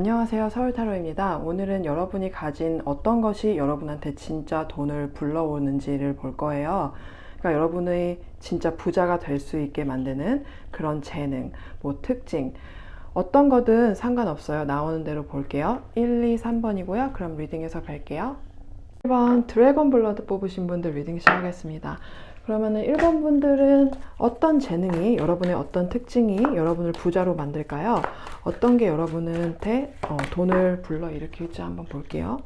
안녕하세요. 서울타로입니다. 오늘은 여러분이 가진 어떤 것이 여러분한테 진짜 돈을 불러오는지를 볼 거예요. 그러니까 여러분의 진짜 부자가 될 수 있게 만드는 그런 재능, 특징, 어떤 거든 상관없어요. 나오는 대로 볼게요. 1, 2, 3번이고요. 그럼 리딩에서 뵐게요. 1번 드래곤 블러드 뽑으신 분들 리딩 시작하겠습니다. 그러면은 1번 분들은 어떤 재능이, 여러분의 어떤 특징이 여러분을 부자로 만들까요? 어떤 게 여러분한테 돈을 불러일으킬지 한번 볼게요.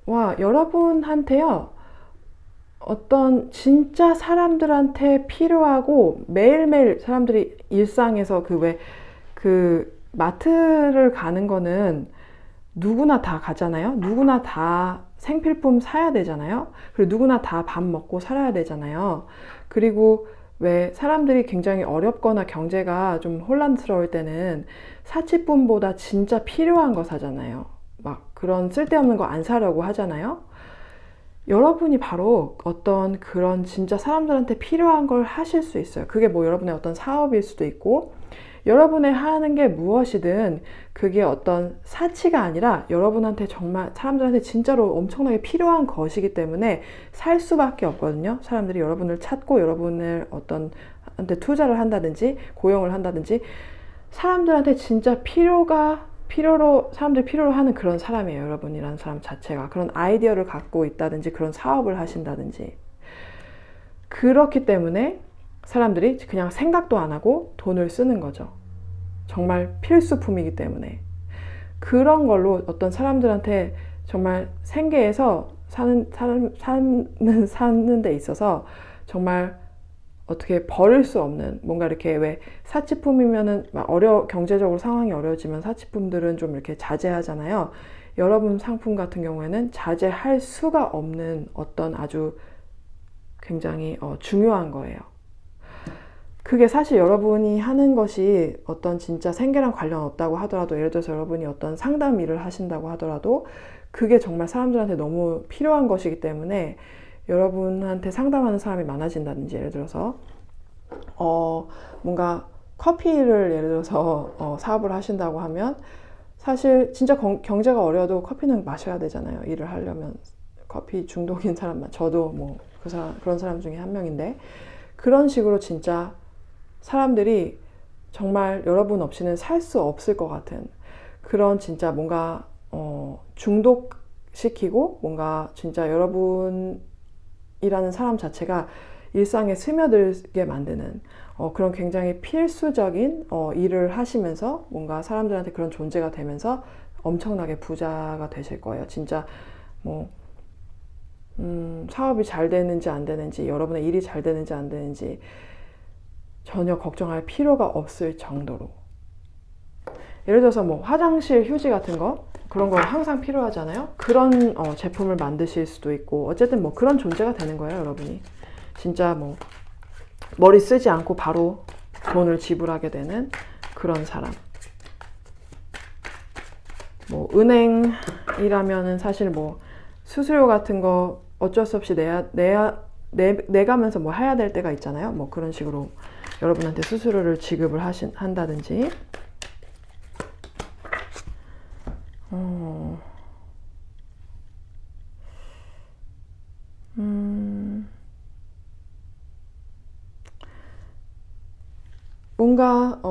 와, 여러분한테요. 어떤 진짜 사람들한테 필요하고 매일매일 사람들이 일상에서 마트를 가는 거는 누구나 다 가잖아요. 누구나 다 생필품 사야 되잖아요. 그리고 누구나 다 밥 먹고 살아야 되잖아요. 그리고 왜 사람들이 굉장히 어렵거나 경제가 좀 혼란스러울 때는 사치품보다 진짜 필요한 거 사잖아요. 막 그런 쓸데없는 거 안 사려고 하잖아요. 여러분이 바로 어떤 그런 진짜 사람들한테 필요한 걸 하실 수 있어요. 그게 여러분의 어떤 사업일 수도 있고, 여러분의 하는 게 무엇이든 그게 어떤 사치가 아니라 여러분한테 정말 사람들한테 진짜로 엄청나게 필요한 것이기 때문에 살 수밖에 없거든요. 사람들이 여러분을 찾고 여러분을 어떤 한테 투자를 한다든지 고용을 한다든지 사람들한테 진짜 사람들이 필요로 하는 그런 사람이에요. 여러분이라는 사람 자체가. 그런 아이디어를 갖고 있다든지 그런 사업을 하신다든지. 그렇기 때문에 사람들이 그냥 생각도 안 하고 돈을 쓰는 거죠. 정말 필수품이기 때문에. 그런 걸로 어떤 사람들한테 정말 생계에서 사는 데 있어서 정말 어떻게 버릴 수 없는, 뭔가 이렇게 왜 사치품이면은 경제적으로 상황이 어려워지면 사치품들은 좀 이렇게 자제하잖아요. 여러분 상품 같은 경우에는 자제할 수가 없는 어떤 아주 굉장히 중요한 거예요. 그게 사실 여러분이 하는 것이 어떤 진짜 생계랑 관련 없다고 하더라도, 예를 들어서 여러분이 어떤 상담 일을 하신다고 하더라도 그게 정말 사람들한테 너무 필요한 것이기 때문에 여러분한테 상담하는 사람이 많아진다든지, 예를 들어서 뭔가 커피를 예를 들어서 사업을 하신다고 하면 사실 진짜 경제가 어려워도 커피는 마셔야 되잖아요. 일을 하려면. 커피 중독인 사람만, 저도 그런 사람 중에 한 명인데, 그런 식으로 진짜 사람들이 정말 여러분 없이는 살 수 없을 것 같은 그런 진짜 뭔가 중독시키고 뭔가 진짜 여러분이라는 사람 자체가 일상에 스며들게 만드는 그런 굉장히 필수적인 일을 하시면서 뭔가 사람들한테 그런 존재가 되면서 엄청나게 부자가 되실 거예요. 진짜 사업이 잘 되는지 안 되는지, 여러분의 일이 잘 되는지 안 되는지 전혀 걱정할 필요가 없을 정도로. 예를 들어서 화장실 휴지 같은 거, 그런 거 항상 필요하잖아요. 그런 제품을 만드실 수도 있고, 어쨌든 그런 존재가 되는 거예요. 여러분이 진짜 머리 쓰지 않고 바로 돈을 지불하게 되는 그런 사람. 은행이라면은 사실 수수료 같은 거 어쩔 수 없이 내가면서 해야 될 때가 있잖아요. 그런 식으로 여러분한테 수수료를 지급을 한다든지. 뭔가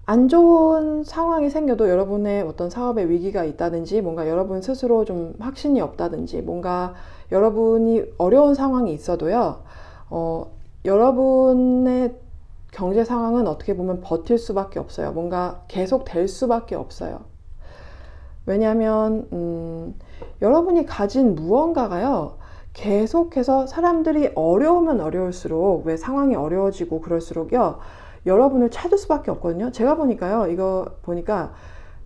안 좋은 상황이 생겨도, 여러분의 어떤 사업에 위기가 있다든지, 뭔가 여러분 스스로 좀 확신이 없다든지, 뭔가 여러분이 어려운 상황이 있어도요, 여러분의 경제 상황은 어떻게 보면 버틸 수밖에 없어요. 뭔가 계속 될 수밖에 없어요. 왜냐하면 여러분이 가진 무언가가요, 계속해서 사람들이 어려우면 어려울수록, 왜 상황이 어려워지고 그럴수록요, 여러분을 찾을 수밖에 없거든요. 제가 보니까요, 이거 보니까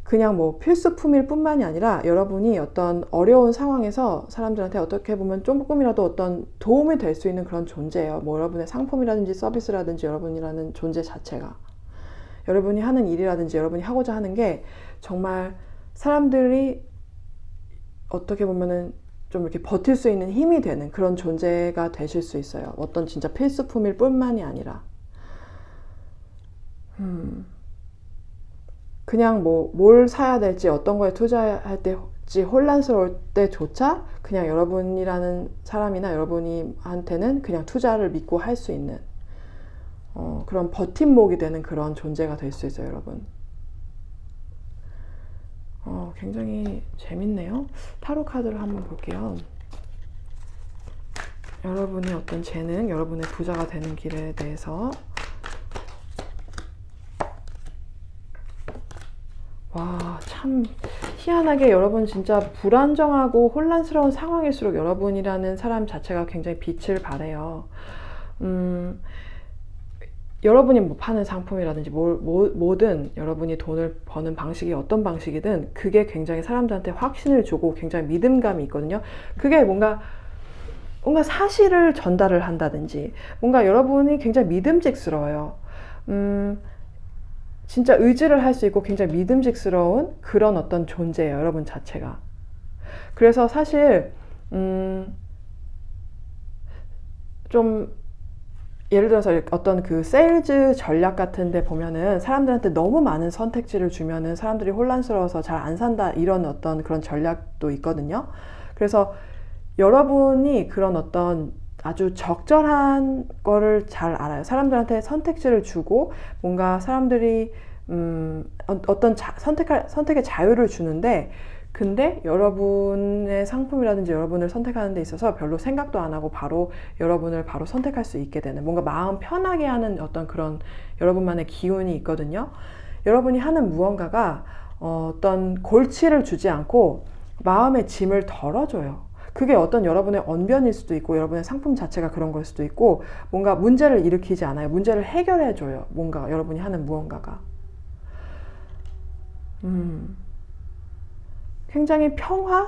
그냥 필수품일 뿐만이 아니라 여러분이 어떤 어려운 상황에서 사람들한테 어떻게 보면 조금이라도 어떤 도움이 될 수 있는 그런 존재예요. 여러분의 상품이라든지 서비스라든지 여러분이라는 존재 자체가, 여러분이 하는 일이라든지 여러분이 하고자 하는 게 정말 사람들이 어떻게 보면은 좀 이렇게 버틸 수 있는 힘이 되는 그런 존재가 되실 수 있어요. 어떤 진짜 필수품일 뿐만이 아니라. 그냥 뭐 뭘 사야 될지 어떤 거에 투자할 때지 혼란스러울 때조차 그냥 여러분이라는 사람이나 여러분한테는 그냥 투자를 믿고 할 수 있는 그런 버팀목이 되는 그런 존재가 될 수 있어요, 여러분. 굉장히 재밌네요. 타로 카드를 한번 볼게요. 여러분의 어떤 재능, 여러분의 부자가 되는 길에 대해서. 와, 참 희한하게 여러분 진짜 불안정하고 혼란스러운 상황일수록 여러분이라는 사람 자체가 굉장히 빛을 발해요. 여러분이 뭐 파는 상품이라든지 뭐든 여러분이 돈을 버는 방식이 어떤 방식이든 그게 굉장히 사람들한테 확신을 주고 굉장히 믿음감이 있거든요. 그게 뭔가 사실을 전달을 한다든지 뭔가 여러분이 굉장히 믿음직스러워요. 진짜 의지를 할 수 있고 굉장히 믿음직스러운 그런 어떤 존재예요, 여러분 자체가. 그래서 사실 좀 예를 들어서 어떤 그 세일즈 전략 같은 데 보면은 사람들한테 너무 많은 선택지를 주면은 사람들이 혼란스러워서 잘 안 산다, 이런 어떤 그런 전략도 있거든요. 그래서 여러분이 그런 어떤 아주 적절한 거를 잘 알아요. 사람들한테 선택지를 주고 뭔가 사람들이 어떤 선택의 자유를 주는데, 근데 여러분의 상품이라든지 여러분을 선택하는 데 있어서 별로 생각도 안 하고 바로 여러분을 바로 선택할 수 있게 되는, 뭔가 마음 편하게 하는 어떤 그런 여러분만의 기운이 있거든요. 여러분이 하는 무언가가 어떤 골치를 주지 않고 마음의 짐을 덜어줘요. 그게 어떤 여러분의 언변일 수도 있고 여러분의 상품 자체가 그런 걸 수도 있고, 뭔가 문제를 일으키지 않아요. 문제를 해결해줘요. 뭔가 여러분이 하는 무언가가. 굉장히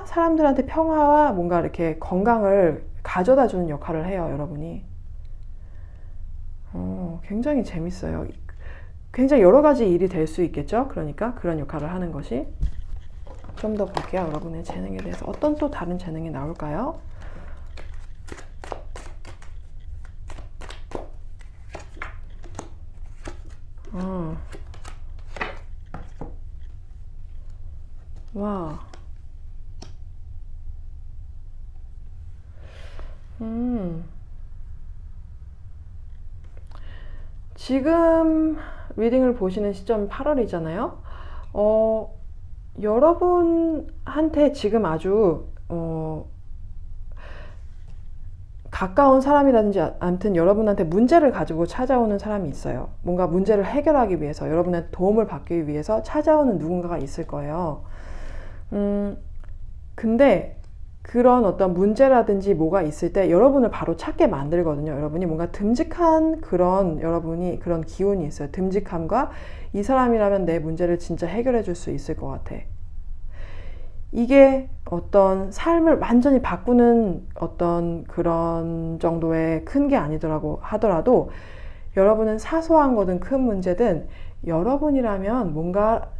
사람들한테 평화와 뭔가 이렇게 건강을 가져다 주는 역할을 해요, 여러분이. 굉장히 재밌어요. 굉장히 여러 가지 일이 될 수 있겠죠? 그러니까 그런 역할을 하는 것이. 좀 더 볼게요. 여러분의 재능에 대해서 어떤 또 다른 재능이 나올까요? 와. 지금 리딩을 보시는 시점 8월이잖아요. 여러분한테 지금 아주 가까운 사람이라든지 아무튼 여러분한테 문제를 가지고 찾아오는 사람이 있어요. 뭔가 문제를 해결하기 위해서, 여러분의 도움을 받기 위해서 찾아오는 누군가가 있을 거예요. 근데 그런 어떤 문제라든지 뭐가 있을 때 여러분을 바로 찾게 만들거든요. 여러분이 뭔가 듬직한 여러분이 그런 기운이 있어요. 듬직함과 이 사람이라면 내 문제를 진짜 해결해 줄 수 있을 것 같아. 이게 어떤 삶을 완전히 바꾸는 어떤 그런 정도의 큰 게 아니더라고 하더라도, 여러분은 사소한 거든 큰 문제든 여러분이라면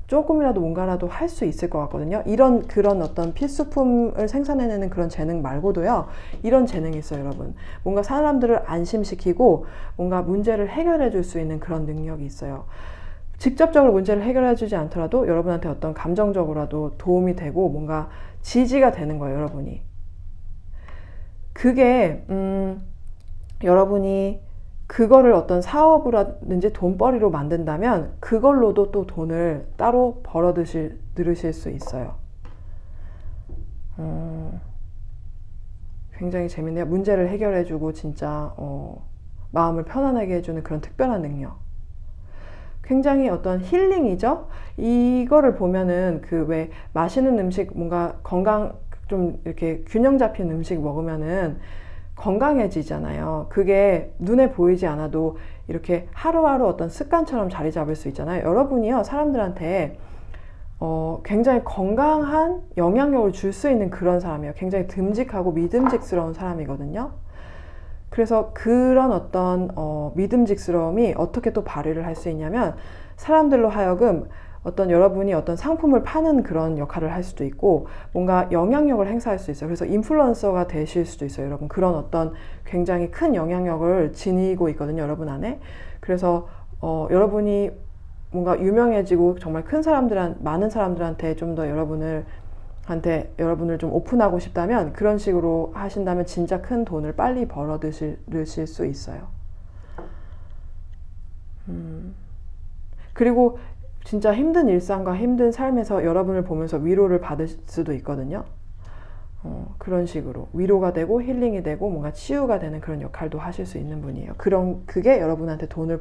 조금이라도 뭔가라도 할 수 있을 것 같거든요. 그런 어떤 필수품을 생산해내는 그런 재능 말고도요, 이런 재능이 있어요, 여러분. 뭔가 사람들을 안심시키고 뭔가 문제를 해결해 줄 수 있는 그런 능력이 있어요. 직접적으로 문제를 해결해 주지 않더라도 여러분한테 어떤 감정적으로라도 도움이 되고 뭔가 지지가 되는 거예요, 여러분이. 그게 여러분이 그거를 어떤 사업이라든지 돈벌이로 만든다면 그걸로도 또 돈을 따로 들으실 수 있어요. 굉장히 재밌네요. 문제를 해결해주고 진짜 마음을 편안하게 해주는 그런 특별한 능력. 굉장히 어떤 힐링이죠. 이거를 보면은 그 왜 맛있는 음식, 뭔가 건강 좀 이렇게 균형 잡힌 음식 먹으면은 건강해지잖아요. 그게 눈에 보이지 않아도 이렇게 하루하루 어떤 습관처럼 자리 잡을 수 있잖아요. 여러분이요, 사람들한테 굉장히 건강한 영향력을 줄 수 있는 그런 사람이에요. 굉장히 듬직하고 믿음직스러운 사람이거든요. 그래서 그런 어떤 믿음직스러움이 어떻게 또 발휘를 할 수 있냐면, 사람들로 하여금 어떤 여러분이 어떤 상품을 파는 그런 역할을 할 수도 있고 뭔가 영향력을 행사할 수 있어요. 그래서 인플루언서가 되실 수도 있어요. 여러분 그런 어떤 굉장히 큰 영향력을 지니고 있거든요. 여러분 안에. 그래서 여러분이 뭔가 유명해지고 정말 많은 사람들한테 좀 더 여러분을 좀 오픈하고 싶다면 그런 식으로 하신다면 진짜 큰 돈을 빨리 벌어드실 수 있어요. 그리고 진짜 힘든 일상과 힘든 삶에서 여러분을 보면서 위로를 받을 수도 있거든요. 그런 식으로 위로가 되고 힐링이 되고 뭔가 치유가 되는 그런 역할도 하실 수 있는 분이에요. 그게 여러분한테 돈을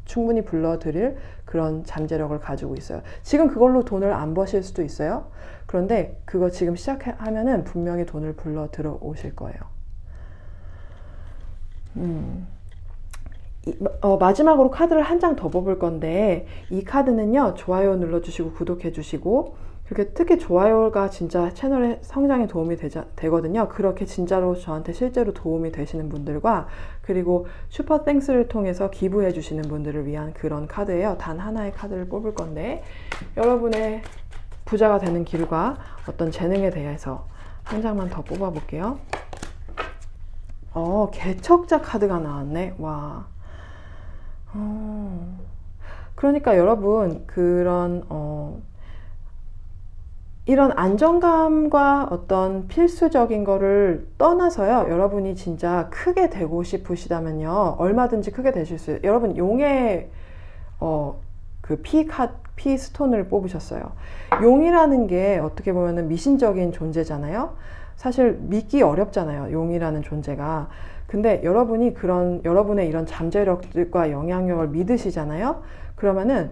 충분히 불러드릴 그런 잠재력을 가지고 있어요. 지금 그걸로 돈을 안 버실 수도 있어요. 그런데 그거 지금 시작하면은 분명히 돈을 불러 들어오실 거예요. 마지막으로 카드를 한 장 더 뽑을 건데 이 카드는요, 좋아요 눌러주시고 구독해주시고 그렇게 특히 좋아요가 진짜 채널의 성장에 도움이 되거든요. 그렇게 진짜로 저한테 실제로 도움이 되시는 분들과 그리고 슈퍼 땡스를 통해서 기부해 주시는 분들을 위한 그런 카드예요. 단 하나의 카드를 뽑을 건데 여러분의 부자가 되는 길과 어떤 재능에 대해서 한 장만 더 뽑아 볼게요. 개척자 카드가 나왔네. 와. 그러니까 여러분 그런 이런 안정감과 어떤 필수적인 거를 떠나서요, 여러분이 진짜 크게 되고 싶으시다면요, 얼마든지 크게 되실 수 있어요. 여러분 용의 그 피 스톤을 뽑으셨어요. 용이라는 게 어떻게 보면은 미신적인 존재잖아요. 사실 믿기 어렵잖아요, 용이라는 존재가. 근데 여러분이 여러분의 이런 잠재력들과 영향력을 믿으시잖아요. 그러면은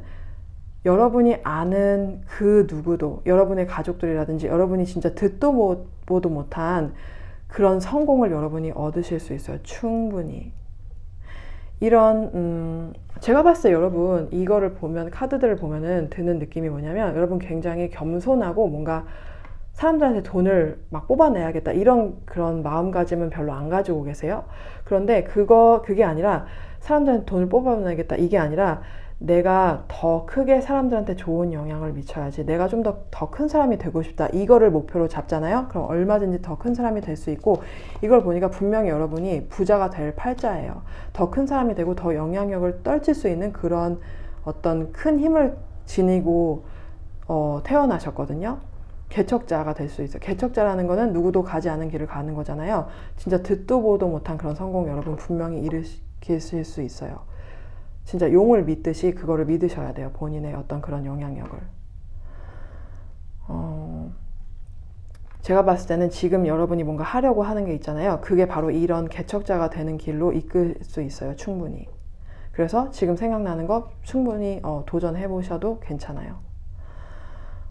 여러분이 아는 그 누구도, 여러분의 가족들이라든지 여러분이 진짜 듣도 보도 못한 그런 성공을 여러분이 얻으실 수 있어요. 충분히. 제가 봤을 때 여러분 이거를 보면, 카드들을 보면은 드는 느낌이 뭐냐면 여러분 굉장히 겸손하고 뭔가 사람들한테 돈을 막 뽑아내야겠다 이런 그런 마음가짐은 별로 안 가지고 계세요. 그런데 그게 아니라 사람들한테 돈을 뽑아내야겠다 이게 아니라 내가 더 크게 사람들한테 좋은 영향을 미쳐야지, 내가 좀 더 큰 사람이 되고 싶다 이거를 목표로 잡잖아요. 그럼 얼마든지 더 큰 사람이 될 수 있고, 이걸 보니까 분명히 여러분이 부자가 될 팔자예요. 더 큰 사람이 되고 더 영향력을 떨칠 수 있는 그런 어떤 큰 힘을 지니고 태어나셨거든요. 개척자가 될 수 있어요. 개척자라는 거는 누구도 가지 않은 길을 가는 거잖아요. 진짜 듣도 보도 못한 그런 성공 여러분 분명히 일으키실 수 있어요. 진짜 용을 믿듯이 그거를 믿으셔야 돼요. 본인의 어떤 그런 영향력을. 제가 봤을 때는 지금 여러분이 뭔가 하려고 하는 게 있잖아요. 그게 바로 이런 개척자가 되는 길로 이끌 수 있어요. 충분히. 그래서 지금 생각나는 거 충분히 도전해 보셔도 괜찮아요.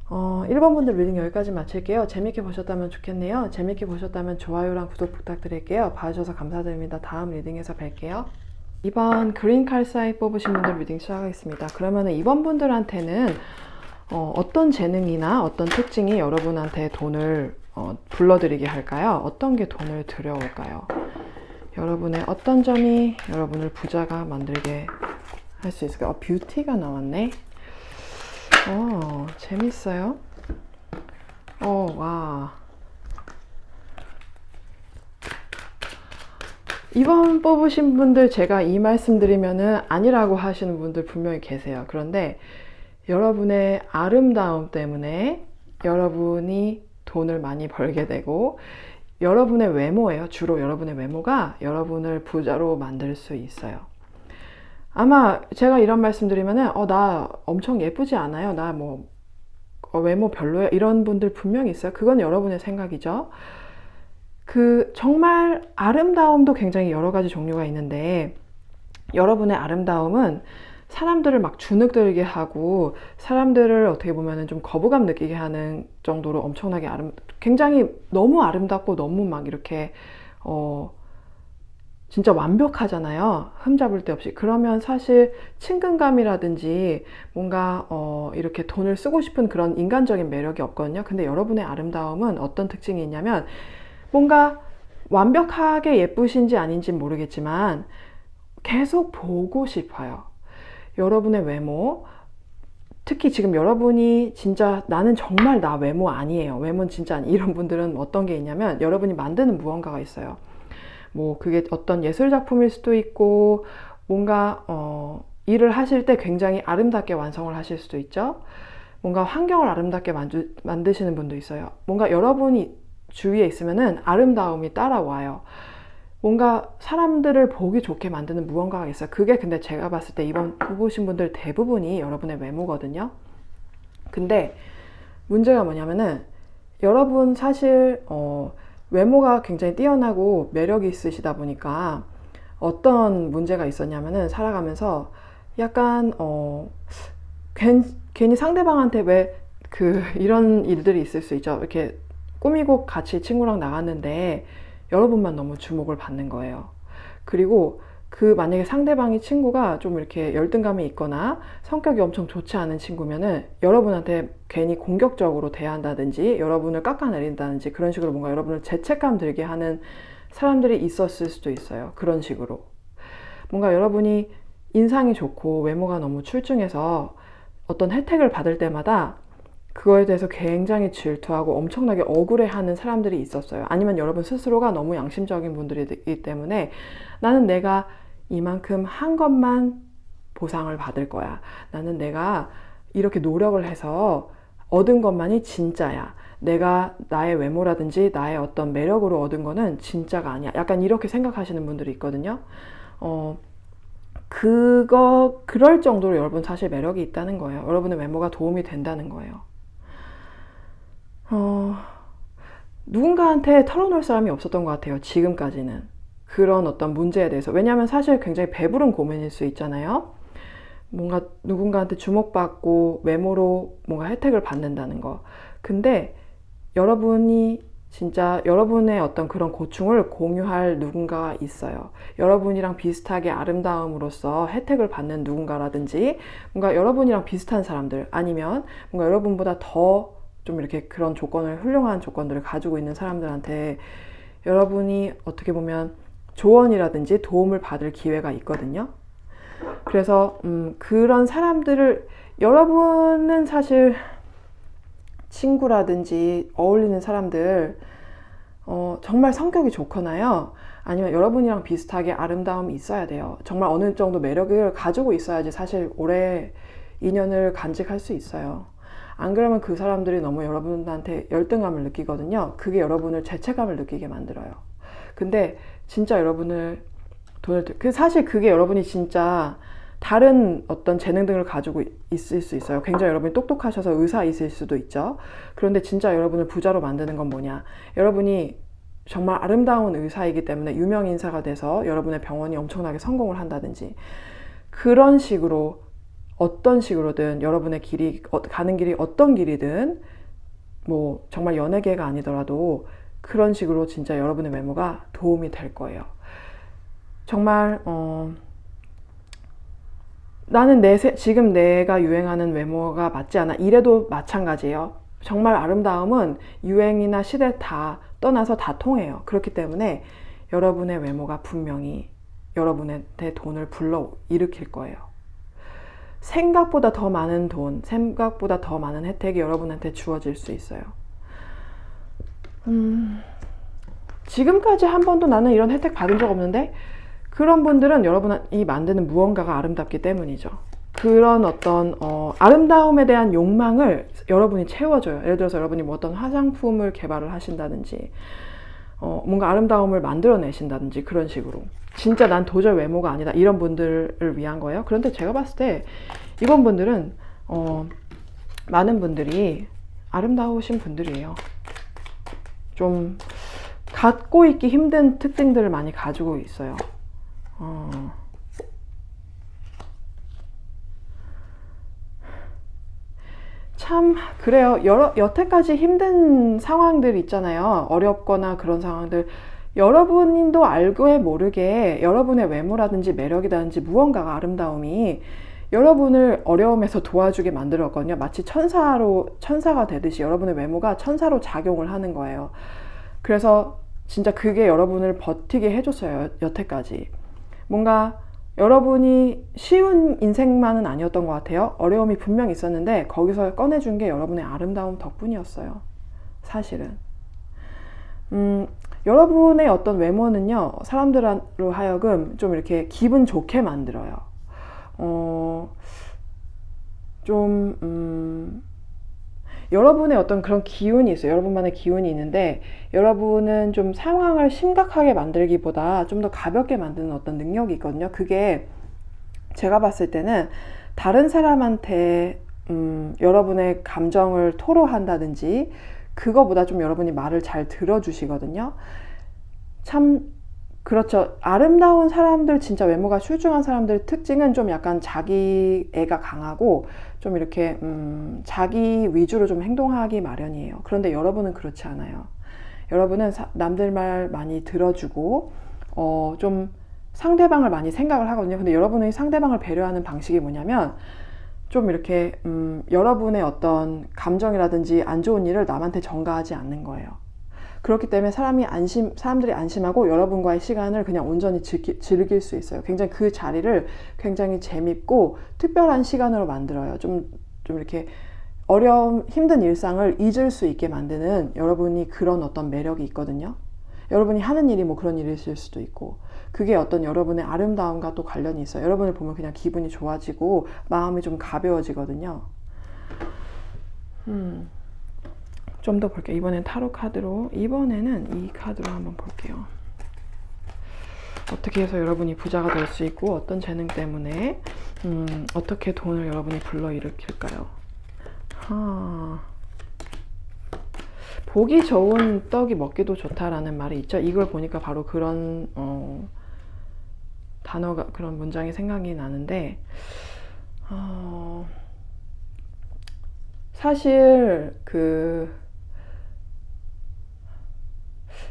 1번 분들 리딩 여기까지 마칠게요. 재밌게 보셨다면 좋겠네요. 재밌게 보셨다면 좋아요랑 구독 부탁드릴게요. 봐주셔서 감사드립니다. 다음 리딩에서 뵐게요. 2번 그린 칼사이 뽑으신 분들 리딩 시작하겠습니다. 그러면 이번 분들한테는 어떤 재능이나 어떤 특징이 여러분한테 돈을 불러들이게 할까요? 어떤 게 돈을 들여올까요? 여러분의 어떤 점이 여러분을 부자가 만들게 할 수 있을까요? 뷰티가 나왔네. 재밌어요. 와. 이번 뽑으신 분들 제가 이 말씀 드리면은 아니라고 하시는 분들 분명히 계세요. 그런데 여러분의 아름다움 때문에 여러분이 돈을 많이 벌게 되고, 여러분의 외모예요. 주로 여러분의 외모가 여러분을 부자로 만들 수 있어요. 아마 제가 이런 말씀 드리면은 나 엄청 예쁘지 않아요, 나 뭐 외모 별로야 이런 분들 분명히 있어요. 그건 여러분의 생각이죠. 정말 아름다움도 굉장히 여러 가지 종류가 있는데, 여러분의 아름다움은 사람들을 막 주눅들게 하고 사람들을 어떻게 보면은 좀 거부감 느끼게 하는 정도로 엄청나게 굉장히 너무 아름답고 너무 막 이렇게 진짜 완벽하잖아요. 흠잡을 데 없이. 그러면 사실 친근감이라든지 뭔가 이렇게 돈을 쓰고 싶은 그런 인간적인 매력이 없거든요. 근데 여러분의 아름다움은 어떤 특징이 있냐면, 뭔가 완벽하게 예쁘신지 아닌지 모르겠지만 계속 보고 싶어요. 여러분의 외모, 특히 지금 여러분이 진짜 나는 정말 나 외모 아니에요. 외모는 진짜 아니. 이런 분들은 어떤 게 있냐면 여러분이 만드는 무언가가 있어요. 뭐 그게 어떤 예술 작품일 수도 있고 뭔가 일을 하실 때 굉장히 아름답게 완성을 하실 수도 있죠. 뭔가 환경을 아름답게 만드시는 분도 있어요. 뭔가 여러분이 주위에 있으면은 아름다움이 따라와요. 뭔가 사람들을 보기 좋게 만드는 무언가가 있어요. 그게 근데 제가 봤을 때 이번 보신 분들 대부분이 여러분의 외모거든요. 근데 문제가 뭐냐면은 여러분 사실 외모가 굉장히 뛰어나고 매력이 있으시다 보니까 어떤 문제가 있었냐면은 살아가면서 약간 괜히 상대방한테 왜 이런 일들이 있을 수 있죠. 이렇게 꾸미고 같이 친구랑 나갔는데 여러분만 너무 주목을 받는 거예요. 그리고 만약에 상대방이 친구가 좀 이렇게 열등감이 있거나 성격이 엄청 좋지 않은 친구면은 여러분한테 괜히 공격적으로 대한다든지 여러분을 깎아내린다든지 그런 식으로 뭔가 여러분을 죄책감 들게 하는 사람들이 있었을 수도 있어요. 그런 식으로. 뭔가 여러분이 인상이 좋고 외모가 너무 출중해서 어떤 혜택을 받을 때마다 그거에 대해서 굉장히 질투하고 엄청나게 억울해하는 사람들이 있었어요. 아니면 여러분 스스로가 너무 양심적인 분들이기 때문에 나는 내가 이만큼 한 것만 보상을 받을 거야. 나는 내가 이렇게 노력을 해서 얻은 것만이 진짜야. 내가 나의 외모라든지 나의 어떤 매력으로 얻은 거는 진짜가 아니야. 약간 이렇게 생각하시는 분들이 있거든요. 그럴 정도로 여러분 사실 매력이 있다는 거예요. 여러분의 외모가 도움이 된다는 거예요. 누군가한테 털어놓을 사람이 없었던 것 같아요. 지금까지는. 그런 어떤 문제에 대해서. 왜냐하면 사실 굉장히 배부른 고민일 수 있잖아요. 뭔가 누군가한테 주목받고 외모로 뭔가 혜택을 받는다는 거. 근데 여러분이 진짜 여러분의 어떤 그런 고충을 공유할 누군가가 있어요. 여러분이랑 비슷하게 아름다움으로써 혜택을 받는 누군가라든지 뭔가 여러분이랑 비슷한 사람들 아니면 뭔가 여러분보다 더 좀 이렇게 그런 훌륭한 조건들을 가지고 있는 사람들한테 여러분이 어떻게 보면 조언이라든지 도움을 받을 기회가 있거든요. 그래서 그런 사람들을 여러분은 사실 친구라든지 어울리는 사람들 정말 성격이 좋거나요. 아니면 여러분이랑 비슷하게 아름다움이 있어야 돼요. 정말 어느 정도 매력을 가지고 있어야지 사실 오래 인연을 간직할 수 있어요. 안 그러면 그 사람들이 너무 여러분한테 열등감을 느끼거든요. 그게 여러분을 죄책감을 느끼게 만들어요. 근데 진짜 여러분을 사실 그게 여러분이 진짜 다른 어떤 재능 등을 가지고 있을 수 있어요. 굉장히 여러분이 똑똑하셔서 의사이실 수도 있죠. 그런데 진짜 여러분을 부자로 만드는 건 뭐냐? 여러분이 정말 아름다운 의사이기 때문에 유명 인사가 돼서 여러분의 병원이 엄청나게 성공을 한다든지 그런 식으로 어떤 식으로든 여러분의 가는 길이 어떤 길이든 뭐 정말 연예계가 아니더라도 그런 식으로 진짜 여러분의 외모가 도움이 될 거예요. 정말 나는 지금 내가 유행하는 외모가 맞지 않아. 이래도 마찬가지예요. 정말 아름다움은 유행이나 시대 다 떠나서 다 통해요. 그렇기 때문에 여러분의 외모가 분명히 여러분한테 돈을 불러일으킬 거예요. 생각보다 더 많은 돈, 생각보다 더 많은 혜택이 여러분한테 주어질 수 있어요. 지금까지 한 번도 나는 이런 혜택 받은 적 없는데 그런 분들은 여러분이 만드는 무언가가 아름답기 때문이죠. 그런 어떤 아름다움에 대한 욕망을 여러분이 채워줘요. 예를 들어서 여러분이 뭐 어떤 화장품을 개발을 하신다든지 뭔가 아름다움을 만들어내신다든지 그런 식으로 진짜 난 도저히 외모가 아니다 이런 분들을 위한 거예요. 그런데 제가 봤을 때 이번 분들은 많은 분들이 아름다우신 분들이에요. 좀 갖고 있기 힘든 특징들을 많이 가지고 있어요. 참 그래요. 여태까지 힘든 상황들 있잖아요. 어렵거나 그런 상황들 여러분도 알고 모르게 여러분의 외모라든지 매력이라든지 무언가가 아름다움이 여러분을 어려움에서 도와주게 만들었거든요. 마치 천사가 되듯이 여러분의 외모가 천사로 작용을 하는 거예요. 그래서 진짜 그게 여러분을 버티게 해줬어요. 여태까지 뭔가 여러분이 쉬운 인생만은 아니었던 것 같아요. 어려움이 분명 있었는데 거기서 꺼내준 게 여러분의 아름다움 덕분이었어요. 사실은. 여러분의 어떤 외모는요, 사람들로 하여금 좀 이렇게 기분 좋게 만들어요. 여러분의 어떤 그런 기운이 있어요. 여러분만의 기운이 있는데, 여러분은 좀 상황을 심각하게 만들기보다 좀 더 가볍게 만드는 어떤 능력이 있거든요. 그게 제가 봤을 때는 다른 사람한테 여러분의 감정을 토로한다든지 그거보다 좀 여러분이 말을 잘 들어주시거든요. 참 그렇죠. 아름다운 사람들, 진짜 외모가 출중한 사람들 특징은 좀 약간 자기애가 강하고 좀 이렇게 자기 위주로 좀 행동하기 마련이에요. 그런데 여러분은 그렇지 않아요. 여러분은 남들 말 많이 들어주고 좀 상대방을 많이 생각을 하거든요. 근데 여러분의 상대방을 배려하는 방식이 뭐냐면 좀 이렇게 여러분의 어떤 감정이라든지 안 좋은 일을 남한테 전가하지 않는 거예요. 그렇기 때문에 사람들이 안심하고 여러분과의 시간을 그냥 온전히 즐길 수 있어요. 굉장히 그 자리를 굉장히 재밌고 특별한 시간으로 만들어요. 좀 이렇게 힘든 일상을 잊을 수 있게 만드는 여러분이 그런 어떤 매력이 있거든요. 여러분이 하는 일이 뭐 그런 일이실 수도 있고, 그게 어떤 여러분의 아름다움과 또 관련이 있어요. 여러분을 보면 그냥 기분이 좋아지고 마음이 좀 가벼워지거든요. 좀 더 볼게요. 이번엔 타로 카드로, 이번에는 이 카드로 한번 볼게요. 어떻게 해서 여러분이 부자가 될 수 있고 어떤 재능 때문에 어떻게 돈을 여러분이 불러일으킬까요? 보기 좋은 떡이 먹기도 좋다라는 말이 있죠. 이걸 보니까 바로 그런 단어가, 그런 문장이 생각이 나는데, 사실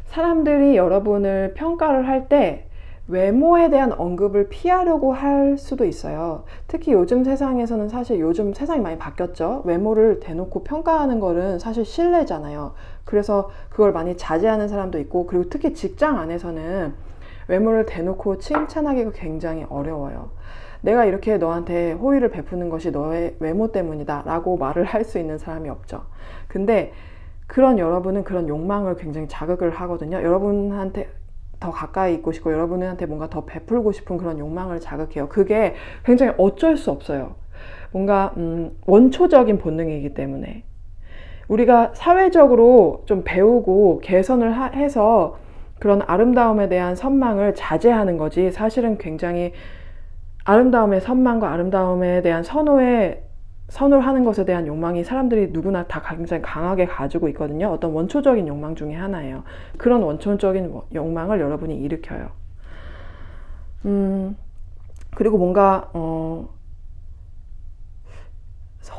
사람들이 여러분을 평가를 할 때 외모에 대한 언급을 피하려고 할 수도 있어요. 특히 요즘 세상에서는 사실 요즘 세상이 많이 바뀌었죠. 외모를 대놓고 평가하는 거는 사실 신뢰잖아요. 그래서 그걸 많이 자제하는 사람도 있고, 그리고 특히 직장 안에서는 외모를 대놓고 칭찬하기가 굉장히 어려워요. 내가 이렇게 너한테 호의를 베푸는 것이 너의 외모 때문이다 라고 말을 할 수 있는 사람이 없죠. 근데 그런 여러분은 그런 욕망을 굉장히 자극을 하거든요. 여러분한테 더 가까이 있고 싶고 여러분한테 뭔가 더 베풀고 싶은 그런 욕망을 자극해요. 그게 굉장히 어쩔 수 없어요. 뭔가 원초적인 본능이기 때문에. 우리가 사회적으로 좀 배우고 개선을 해서 그런 아름다움에 대한 선망을 자제하는 거지, 사실은 굉장히 아름다움의 선망과 아름다움에 대한 선호를 하는 것에 대한 욕망이 사람들이 누구나 다 굉장히 강하게 가지고 있거든요. 어떤 원초적인 욕망 중에 하나예요. 그런 원초적인 욕망을 여러분이 일으켜요. 그리고 뭔가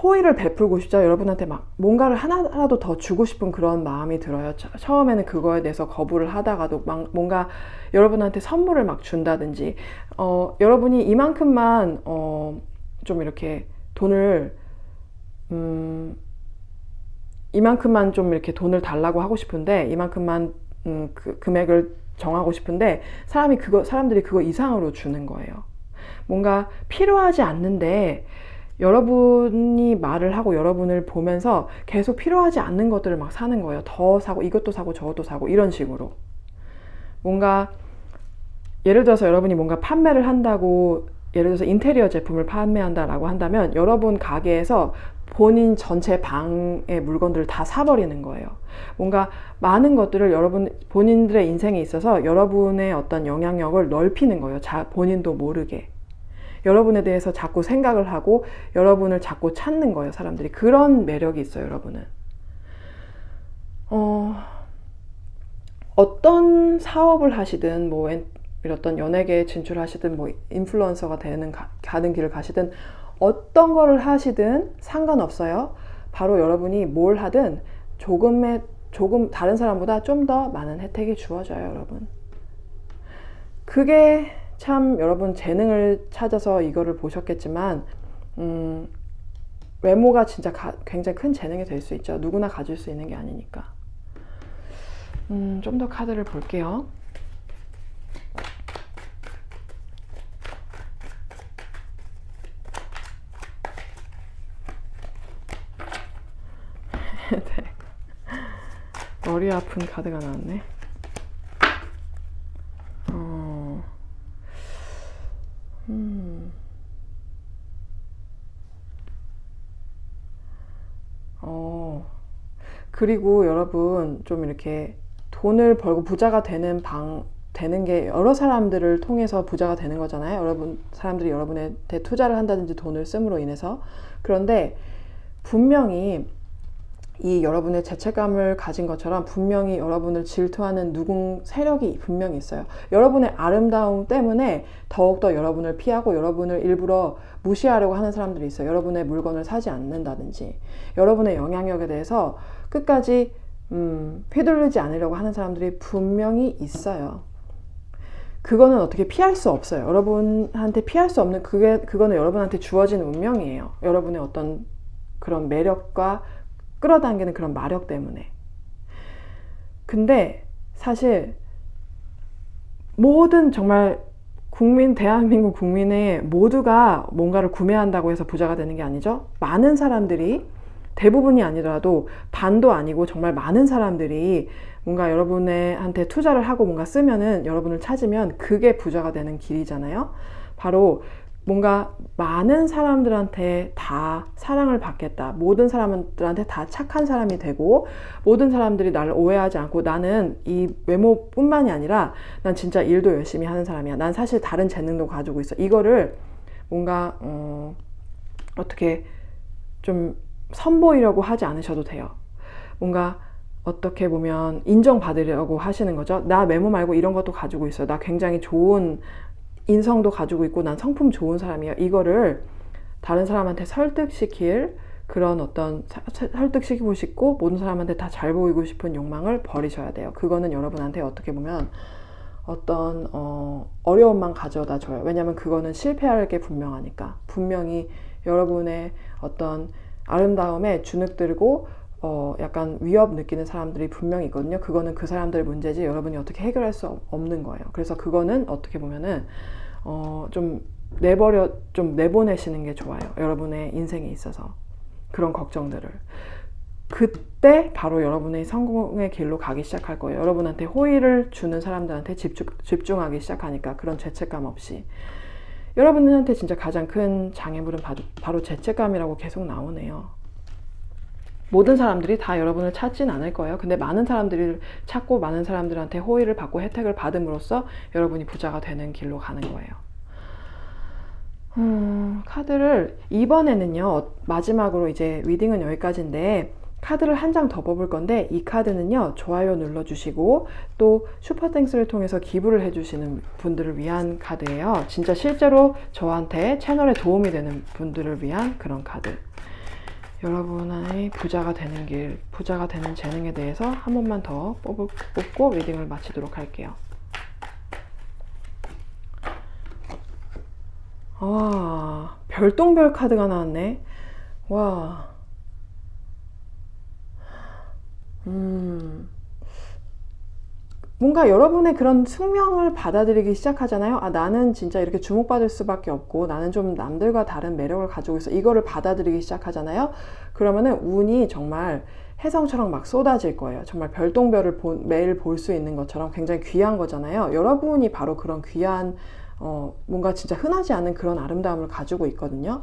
호의를 베풀고 싶죠. 여러분한테 막 뭔가를 하나라도 더 주고 싶은 그런 마음이 들어요. 처음에는 그거에 대해서 거부를 하다가도 막 뭔가 여러분한테 선물을 막 준다든지, 여러분이 이만큼만 좀 이렇게 돈을 이만큼만 좀 이렇게 돈을 달라고 하고 싶은데, 이만큼만 그 금액을 정하고 싶은데 사람들이 그거 이상으로 주는 거예요. 뭔가 필요하지 않는데 여러분이 말을 하고 여러분을 보면서 계속 필요하지 않는 것들을 막 사는 거예요. 더 사고 이것도 사고 저것도 사고 이런 식으로. 뭔가 예를 들어서 여러분이 뭔가 판매를 한다고, 예를 들어서 인테리어 제품을 판매한다라고 한다면 여러분 가게에서 본인 전체 방의 물건들을 다 사버리는 거예요. 뭔가 많은 것들을 본인들의 인생에 있어서 여러분의 어떤 영향력을 넓히는 거예요. 본인도 모르게. 여러분에 대해서 자꾸 생각을 하고 여러분을 자꾸 찾는 거예요, 사람들이. 그런 매력이 있어요, 여러분은. 어떤 사업을 하시든, 뭐 어떤 연예계에 진출하시든, 뭐 인플루언서가 가는 길을 가시든, 어떤 거를 하시든 상관없어요. 바로 여러분이 뭘 하든 조금 다른 사람보다 좀 더 많은 혜택이 주어져요, 여러분. 그게 참 여러분 재능을 찾아서 이거를 보셨겠지만 외모가 진짜 굉장히 큰 재능이 될 수 있죠. 누구나 가질 수 있는 게 아니니까. 좀 더 카드를 볼게요. 머리 아픈 카드가 나왔네. 그리고 여러분 좀 이렇게 돈을 벌고 부자가 되는 게 여러 사람들을 통해서 부자가 되는 거잖아요. 사람들이 여러분한테 투자를 한다든지 돈을 씀으로 인해서. 그런데 분명히 이 여러분의 죄책감을 가진 것처럼 분명히 여러분을 질투하는 세력이 분명히 있어요. 여러분의 아름다움 때문에 더욱더 여러분을 피하고 여러분을 일부러 무시하려고 하는 사람들이 있어요. 여러분의 물건을 사지 않는다든지 여러분의 영향력에 대해서 끝까지 휘둘리지 않으려고 하는 사람들이 분명히 있어요. 그거는 어떻게 피할 수 없어요. 여러분한테 피할 수 없는 그거는 여러분한테 주어진 운명이에요. 여러분의 어떤 그런 매력과 끌어당기는 그런 마력 때문에. 근데 사실 모든 정말 대한민국 국민의 모두가 뭔가를 구매한다고 해서 부자가 되는 게 아니죠. 많은 사람들이, 대부분이 아니더라도 반도 아니고 정말 많은 사람들이 뭔가 여러분한테 투자를 하고 뭔가 쓰면은, 여러분을 찾으면 그게 부자가 되는 길이잖아요. 바로 뭔가 많은 사람들한테 다 사랑을 받겠다. 모든 사람들한테 다 착한 사람이 되고 모든 사람들이 나를 오해하지 않고, 나는 이 외모뿐만이 아니라 난 진짜 일도 열심히 하는 사람이야. 난 사실 다른 재능도 가지고 있어. 이거를 뭔가 어떻게 좀 선보이려고 하지 않으셔도 돼요. 뭔가 어떻게 보면 인정받으려고 하시는 거죠. 나 외모 말고 이런 것도 가지고 있어요. 나 굉장히 좋은 인성도 가지고 있고 난 성품 좋은 사람이에요. 이거를 다른 사람한테 설득시킬 그런 어떤 설득시키고 싶고 모든 사람한테 다 잘 보이고 싶은 욕망을 버리셔야 돼요. 그거는 여러분한테 어떻게 보면 어떤 어려움만 가져다 줘요. 왜냐면 그거는 실패할 게 분명하니까. 분명히 여러분의 어떤 아름다움에 주눅들고 약간 위협 느끼는 사람들이 분명히 있거든요. 그거는 그 사람들의 문제지 여러분이 어떻게 해결할 수 없는 거예요. 그래서 그거는 어떻게 보면은 좀 내보내시는 게 좋아요. 여러분의 인생에 있어서 그런 걱정들을. 그때 바로 여러분의 성공의 길로 가기 시작할 거예요. 여러분한테 호의를 주는 사람들한테 집중하기 시작하니까, 그런 죄책감 없이. 여러분한테 진짜 가장 큰 장애물은 바로 죄책감이라고 계속 나오네요. 모든 사람들이 다 여러분을 찾진 않을 거예요. 근데 많은 사람들을 찾고 많은 사람들한테 호의를 받고 혜택을 받음으로써 여러분이 부자가 되는 길로 가는 거예요. 카드를 이번에는요, 마지막으로 이제 리딩은 여기까지인데 카드를 한 장 더 뽑을 건데, 이 카드는요 좋아요 눌러주시고 또 슈퍼땡스를 통해서 기부를 해주시는 분들을 위한 카드예요. 진짜 실제로 저한테 채널에 도움이 되는 분들을 위한 그런 카드. 여러분의 부자가 되는 길, 부자가 되는 재능에 대해서 한 번만 더 뽑고 리딩을 마치도록 할게요. 와, 별똥별 카드가 나왔네. 와. 뭔가 여러분의 그런 숙명을 받아들이기 시작하잖아요. 아, 나는 진짜 이렇게 주목받을 수밖에 없고 나는 좀 남들과 다른 매력을 가지고 있어. 이거를 받아들이기 시작하잖아요. 그러면은 운이 정말 혜성처럼 막 쏟아질 거예요. 정말 별똥별을 매일 볼 수 있는 것처럼 굉장히 귀한 거잖아요. 여러분이 바로 그런 귀한 뭔가 진짜 흔하지 않은 그런 아름다움을 가지고 있거든요.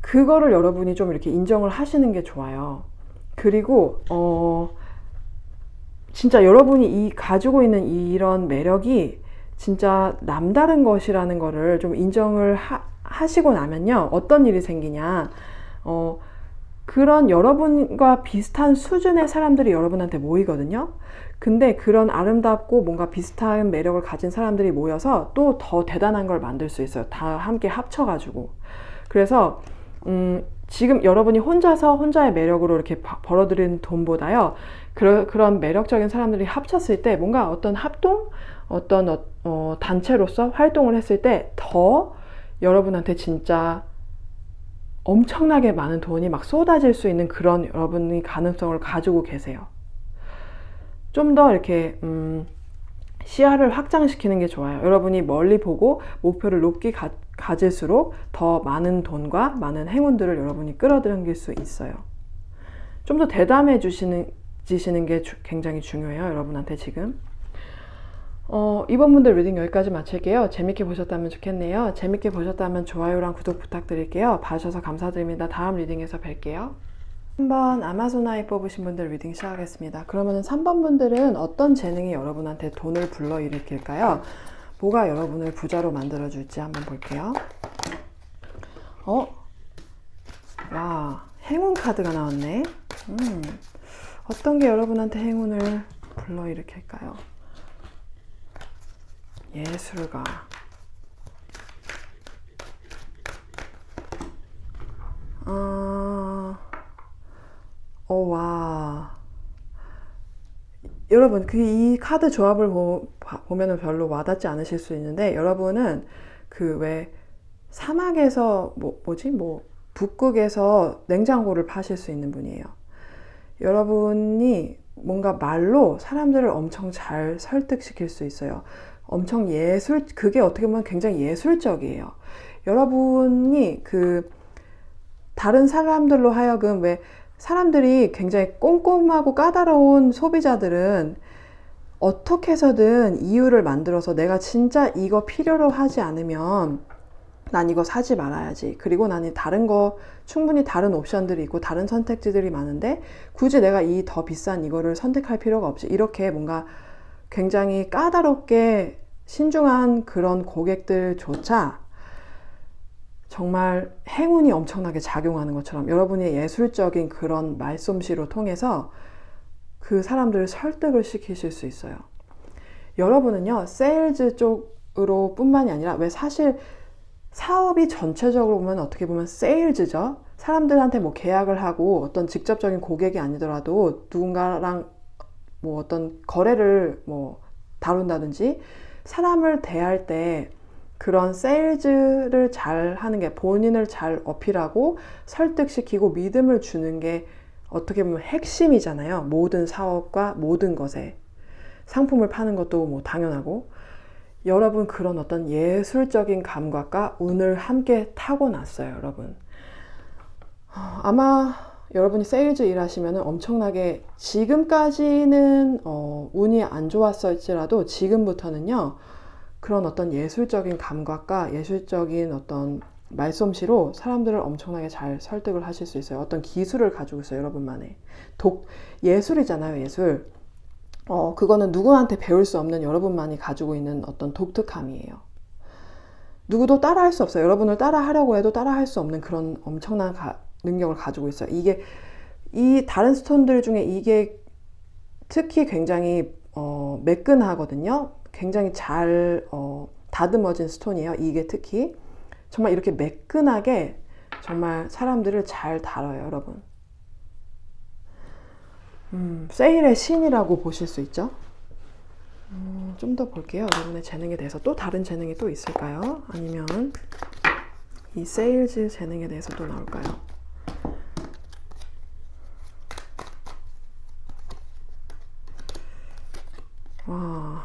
그거를 여러분이 좀 이렇게 인정을 하시는 게 좋아요. 그리고 진짜 여러분이 가지고 있는 이런 매력이 진짜 남다른 것이라는 거를 좀 인정을 하시고 나면요, 어떤 일이 생기냐, 그런 여러분과 비슷한 수준의 사람들이 여러분한테 모이거든요. 근데 그런 아름답고 뭔가 비슷한 매력을 가진 사람들이 모여서 또 더 대단한 걸 만들 수 있어요. 다 함께 합쳐가지고. 그래서 지금 여러분이 혼자의 매력으로 이렇게 벌어들인 돈보다요, 그런 매력적인 사람들이 합쳤을 때 뭔가 어떤 합동, 어떤 단체로서 활동을 했을 때 더 여러분한테 진짜 엄청나게 많은 돈이 막 쏟아질 수 있는 그런 여러분이 가능성을 가지고 계세요. 좀 더 이렇게 시야를 확장시키는 게 좋아요. 여러분이 멀리 보고 목표를 높게 가질수록 더 많은 돈과 많은 행운들을 여러분이 끌어당길 수 있어요. 좀 더 대담해지시는 지시는 게 굉장히 중요해요. 여러분한테 지금. 이번 분들 리딩 여기까지 마칠게요. 재밌게 보셨다면 좋겠네요. 재밌게 보셨다면 좋아요랑 구독 부탁드릴게요. 봐주셔서 감사드립니다. 다음 리딩에서 뵐게요. 3번 아마존 아이 뽑으신 분들 리딩 시작하겠습니다. 그러면 3번 분들은 어떤 재능이 여러분한테 돈을 불러일으킬까요? 뭐가 여러분을 부자로 만들어줄지 한번 볼게요. 와, 행운 카드가 나왔네. 어떤 게 여러분한테 행운을 불러일으킬까요? 예술가. 와. 여러분, 이 카드 조합을 보면은 별로 와닿지 않으실 수 있는데, 여러분은 왜 사막에서, 북극에서 냉장고를 파실 수 있는 분이에요. 여러분이 뭔가 말로 사람들을 엄청 잘 설득시킬 수 있어요. 엄청 그게 어떻게 보면 굉장히 예술적이에요. 여러분이 다른 사람들로 하여금 왜 사람들이 굉장히 꼼꼼하고 까다로운 소비자들은 어떻게 해서든 이유를 만들어서 내가 진짜 이거 필요로 하지 않으면 난 이거 사지 말아야지. 그리고 나는 충분히 다른 옵션들이 있고 다른 선택지들이 많은데 굳이 내가 이 더 비싼 이거를 선택할 필요가 없지. 이렇게 뭔가 굉장히 까다롭게 신중한 그런 고객들조차 정말 행운이 엄청나게 작용하는 것처럼 여러분의 예술적인 그런 말솜씨로 통해서 그 사람들을 설득을 시키실 수 있어요. 여러분은요, 세일즈 쪽으로 뿐만이 아니라 왜 사실 사업이 전체적으로 보면 어떻게 보면 세일즈죠. 사람들한테 계약을 하고 어떤 직접적인 고객이 아니더라도 누군가랑 어떤 거래를 다룬다든지 사람을 대할 때 그런 세일즈를 잘 하는 게 본인을 잘 어필하고 설득시키고 믿음을 주는 게 어떻게 보면 핵심이잖아요. 모든 사업과 모든 것에. 상품을 파는 것도 당연하고. 여러분 그런 어떤 예술적인 감각과 운을 함께 타고났어요, 여러분. 아마 여러분이 세일즈 일하시면 엄청나게 지금까지는 운이 안 좋았을지라도 지금부터는요, 그런 어떤 예술적인 감각과 예술적인 어떤 말솜씨로 사람들을 엄청나게 잘 설득을 하실 수 있어요. 어떤 기술을 가지고 있어요, 여러분만의. 예술이잖아요, 예술. 그거는 누구한테 배울 수 없는 여러분만이 가지고 있는 어떤 독특함이에요. 누구도 따라할 수 없어요. 여러분을 따라하려고 해도 따라할 수 없는 그런 엄청난 능력을 가지고 있어요. 이 다른 스톤들 중에 이게 특히 굉장히 매끈하거든요. 굉장히 잘 다듬어진 스톤이에요. 이게 특히 정말 이렇게 매끈하게 정말 사람들을 잘 다뤄요, 여러분. 세일의 신이라고 보실 수 있죠. 좀 더 볼게요. 여러분의 재능에 대해서 또 다른 재능이 또 있을까요? 아니면 이 세일즈 재능에 대해서 또 나올까요? 와.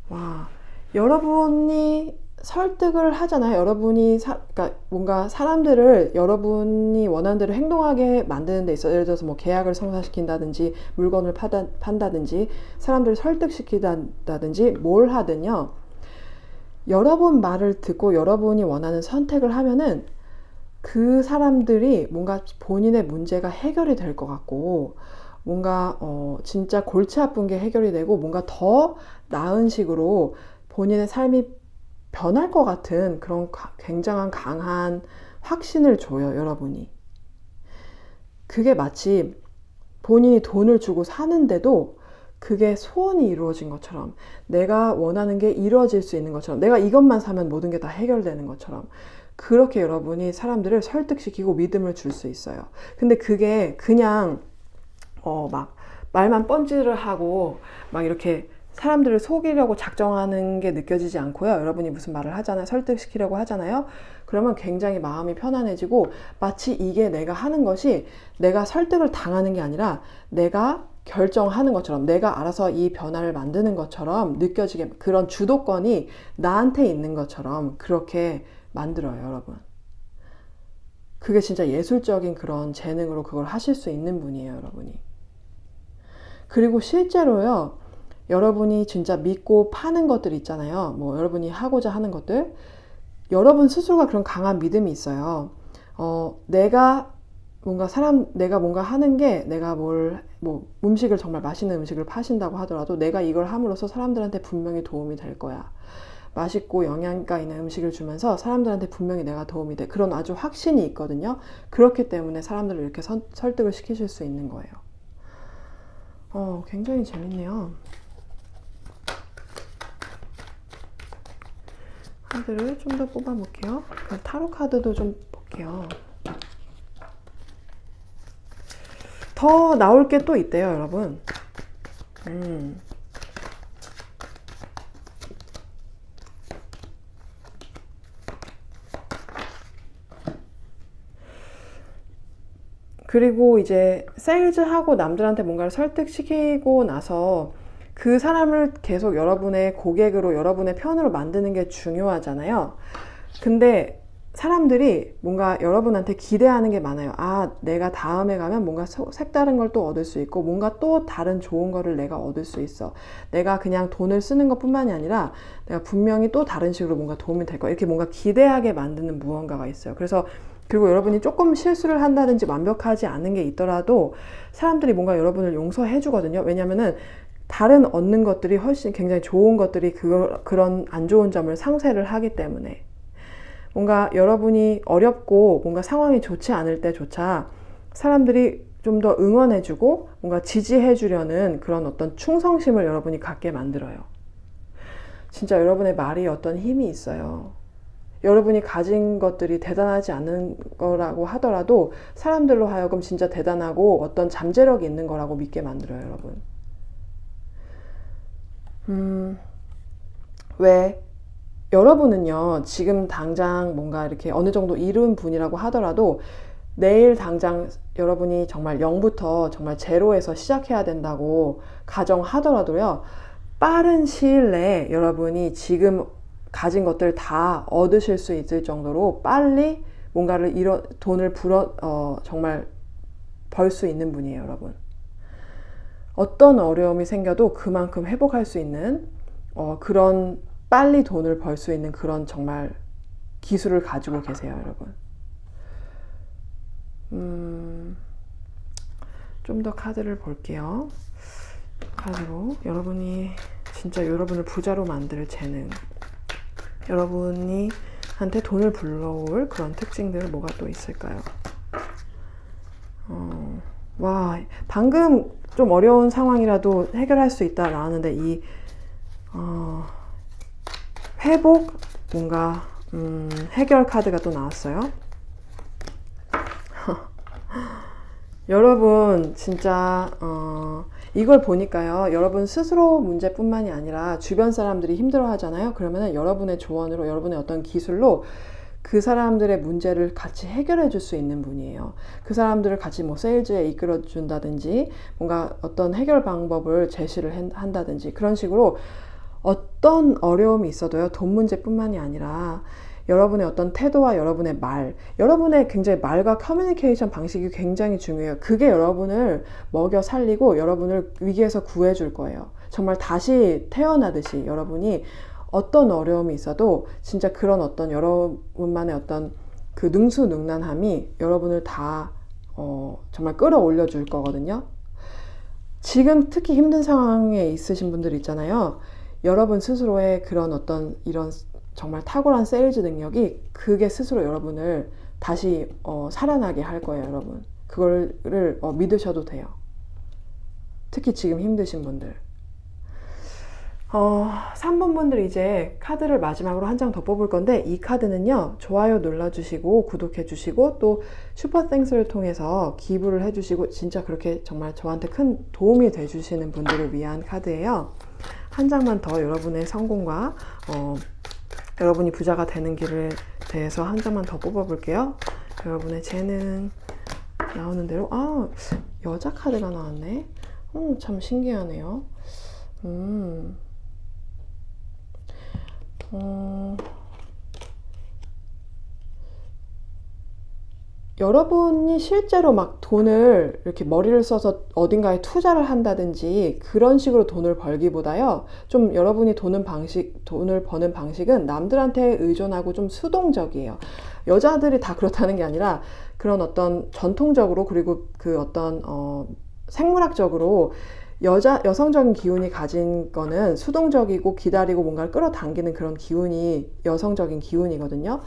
와. 여러분이 설득을 하잖아요. 여러분이 그러니까 뭔가 사람들을 여러분이 원하는 대로 행동하게 만드는 데 있어요. 예를 들어서 계약을 성사시킨다든지 물건을 판다든지 사람들을 설득시킨다든지 뭘 하든요. 여러분 말을 듣고 여러분이 원하는 선택을 하면은 그 사람들이 뭔가 본인의 문제가 해결이 될 것 같고 뭔가 진짜 골치 아픈 게 해결이 되고 뭔가 더 나은 식으로 본인의 삶이 변할 것 같은 그런 굉장한 강한 확신을 줘요, 여러분이. 그게 마치 본인이 돈을 주고 사는데도 그게 소원이 이루어진 것처럼 내가 원하는 게 이루어질 수 있는 것처럼 내가 이것만 사면 모든 게 다 해결되는 것처럼 그렇게 여러분이 사람들을 설득시키고 믿음을 줄 수 있어요. 근데 그게 그냥 막 말만 뻔질을 하고 막 이렇게 사람들을 속이려고 작정하는 게 느껴지지 않고요. 여러분이 무슨 말을 하잖아요. 설득시키려고 하잖아요. 그러면 굉장히 마음이 편안해지고 마치 이게 내가 하는 것이 내가 설득을 당하는 게 아니라 내가 결정하는 것처럼, 내가 알아서 이 변화를 만드는 것처럼 느껴지게, 그런 주도권이 나한테 있는 것처럼 그렇게 만들어요, 여러분. 그게 진짜 예술적인 그런 재능으로 그걸 하실 수 있는 분이에요, 여러분이. 그리고 실제로요, 여러분이 진짜 믿고 파는 것들 있잖아요. 뭐 여러분이 하고자 하는 것들, 여러분 스스로가 그런 강한 믿음이 있어요. 내가 뭔가 하는 게, 내가 음식을, 정말 맛있는 음식을 파신다고 하더라도 내가 이걸 함으로써 사람들한테 분명히 도움이 될 거야. 맛있고 영양가 있는 음식을 주면서 사람들한테 분명히 내가 도움이 돼. 그런 아주 확신이 있거든요. 그렇기 때문에 사람들을 이렇게 설득을 시키실 수 있는 거예요. 굉장히 재밌네요. 카드를 좀 더 뽑아볼게요. 타로 카드도 좀 볼게요. 더 나올 게 또 있대요, 여러분. 그리고 이제 세일즈하고 남들한테 뭔가를 설득시키고 나서 그 사람을 계속 여러분의 고객으로, 여러분의 편으로 만드는 게 중요하잖아요. 근데 사람들이 뭔가 여러분한테 기대하는 게 많아요. 아, 내가 다음에 가면 뭔가 색다른 걸 또 얻을 수 있고, 뭔가 또 다른 좋은 거를 내가 얻을 수 있어. 내가 그냥 돈을 쓰는 것 뿐만이 아니라 내가 분명히 또 다른 식으로 뭔가 도움이 될 거야. 이렇게 뭔가 기대하게 만드는 무언가가 있어요. 그리고 여러분이 조금 실수를 한다든지 완벽하지 않은 게 있더라도 사람들이 뭔가 여러분을 용서해 주거든요. 왜냐면은 다른 얻는 것들이 훨씬 굉장히 좋은 것들이 그런 안 좋은 점을 상쇄를 하기 때문에, 뭔가 여러분이 어렵고 뭔가 상황이 좋지 않을 때조차 사람들이 좀 더 응원해주고 뭔가 지지해주려는 그런 어떤 충성심을 여러분이 갖게 만들어요. 진짜 여러분의 말이 어떤 힘이 있어요. 여러분이 가진 것들이 대단하지 않은 거라고 하더라도 사람들로 하여금 진짜 대단하고 어떤 잠재력이 있는 거라고 믿게 만들어요, 여러분. 왜? 여러분은요, 지금 당장 뭔가 이렇게 어느 정도 이룬 분이라고 하더라도 내일 당장 여러분이 정말 0부터 정말 제로에서 시작해야 된다고 가정하더라도요, 빠른 시일 내에 여러분이 지금 가진 것들 다 얻으실 수 있을 정도로 빨리 뭔가를 돈을 정말 벌 수 있는 분이에요, 여러분. 어떤 어려움이 생겨도 그만큼 회복할 수 있는 그런, 빨리 돈을 벌 수 있는 그런 정말 기술을 가지고 계세요, 여러분. 좀 더 카드를 볼게요. 카드로 여러분이 진짜 여러분을 부자로 만들 재능, 여러분이 한테 돈을 불러올 그런 특징들은 뭐가 또 있을까요? 와, 방금 좀 어려운 상황이라도 해결할 수 있다 나왔는데, 이 회복, 뭔가 해결 카드가 또 나왔어요. 여러분 진짜 이걸 보니까요, 여러분 스스로 문제뿐만이 아니라 주변 사람들이 힘들어 하잖아요. 그러면은 여러분의 조언으로, 여러분의 어떤 기술로 그 사람들의 문제를 같이 해결해 줄 수 있는 분이에요. 그 사람들을 같이 뭐 세일즈에 이끌어 준다든지, 뭔가 어떤 해결 방법을 제시를 한다든지, 그런 식으로 어떤 어려움이 있어도요, 돈 문제뿐만이 아니라 여러분의 어떤 태도와 여러분의 여러분의 굉장히 말과 커뮤니케이션 방식이 굉장히 중요해요. 그게 여러분을 먹여 살리고 여러분을 위기에서 구해줄 거예요. 정말 다시 태어나듯이 여러분이 어떤 어려움이 있어도 진짜 그런 어떤 여러분만의 어떤 그 능수능란함이 여러분을 다 정말 끌어올려 줄 거거든요. 지금 특히 힘든 상황에 있으신 분들 있잖아요. 여러분 스스로의 그런 어떤 이런 정말 탁월한 세일즈 능력이, 그게 스스로 여러분을 다시 살아나게 할 거예요, 여러분. 그거를 믿으셔도 돼요. 특히 지금 힘드신 분들. 3번 분들 이제 카드를 마지막으로 한 장 더 뽑을 건데, 이 카드는요, 좋아요 눌러주시고 구독해주시고 또 슈퍼땡스를 통해서 기부를 해주시고 진짜 그렇게 정말 저한테 큰 도움이 돼주시는 분들을 위한 카드예요. 한 장만 더 여러분의 성공과 여러분이 부자가 되는 길에 대해서 한 장만 더 뽑아볼게요. 여러분의 재능 나오는 대로, 여자 카드가 나왔네. 참 신기하네요. 여러분이 실제로 막 돈을 이렇게 머리를 써서 어딘가에 투자를 한다든지 그런 식으로 돈을 벌기보다요, 좀 여러분이 돈을 버는 방식은 남들한테 의존하고 좀 수동적이에요. 여자들이 다 그렇다는 게 아니라 그런 어떤 전통적으로, 그리고 그 어떤 생물학적으로 여성적인 기운이 가진 거는 수동적이고 기다리고 뭔가를 끌어당기는 그런 기운이 여성적인 기운이거든요.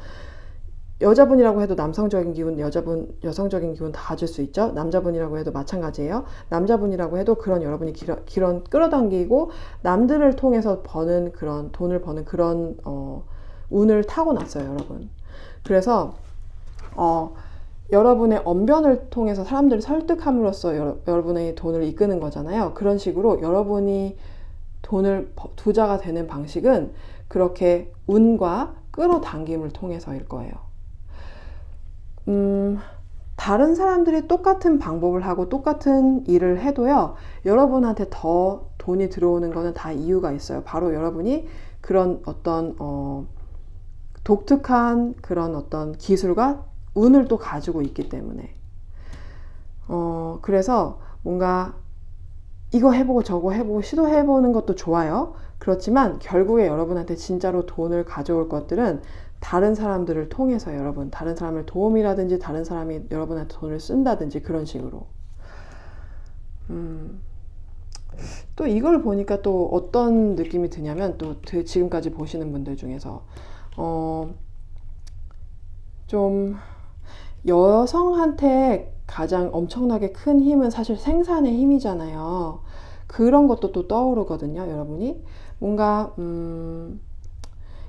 여자분이라고 해도 남성적인 기운, 여성적인 기운 다 가질 수 있죠. 남자분이라고 해도 마찬가지예요. 남자분이라고 해도 그런 여러분이 그런 끌어당기고 남들을 통해서 버는 그런 돈을 버는 그런 운을 타고났어요, 여러분. 그래서 여러분의 언변을 통해서 사람들을 설득함으로써 여러분의 돈을 이끄는 거잖아요. 그런 식으로 여러분이 돈을 부자가 되는 방식은 그렇게 운과 끌어당김을 통해서일 거예요. 다른 사람들이 똑같은 방법을 하고 똑같은 일을 해도요, 여러분한테 더 돈이 들어오는 거는 다 이유가 있어요. 바로 여러분이 그런 어떤 독특한 그런 어떤 기술과 운을 또 가지고 있기 때문에. 그래서 뭔가 이거 해보고 저거 해보고 시도해보는 것도 좋아요. 그렇지만 결국에 여러분한테 진짜로 돈을 가져올 것들은 다른 사람들을 통해서, 여러분, 다른 사람을 도움이라든지 다른 사람이 여러분한테 돈을 쓴다든지 그런 식으로. 또 이걸 보니까 또 어떤 느낌이 드냐면, 또 지금까지 보시는 분들 중에서 좀 여성한테 가장 엄청나게 큰 힘은 사실 생산의 힘이잖아요. 그런 것도 또 떠오르거든요, 여러분이. 뭔가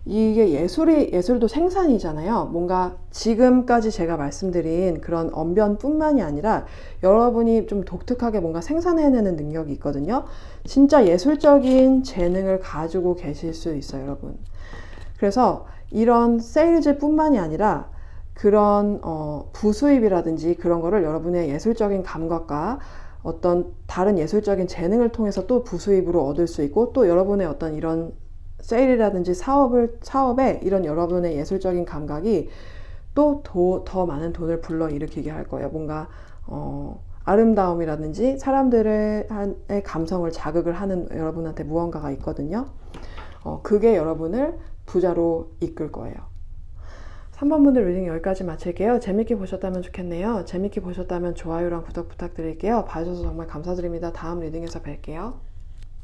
이게 예술도 생산이잖아요. 뭔가 지금까지 제가 말씀드린 그런 언변뿐만이 아니라 여러분이 좀 독특하게 뭔가 생산해내는 능력이 있거든요. 진짜 예술적인 재능을 가지고 계실 수 있어요, 여러분. 그래서 이런 세일즈뿐만이 아니라 그런 부수입이라든지 그런 거를 여러분의 예술적인 감각과 어떤 다른 예술적인 재능을 통해서 또 부수입으로 얻을 수 있고, 또 여러분의 어떤 이런 세일이라든지 사업에 이런 여러분의 예술적인 감각이 또 더 많은 돈을 불러일으키게 할 거예요. 뭔가 아름다움이라든지 사람들의 감성을 자극을 하는 여러분한테 무언가가 있거든요. 그게 여러분을 부자로 이끌 거예요. 3번 분들 리딩 여기까지 마칠게요. 재밌게 보셨다면 좋겠네요. 재밌게 보셨다면 좋아요랑 구독 부탁드릴게요. 봐주셔서 정말 감사드립니다. 다음 리딩에서 뵐게요.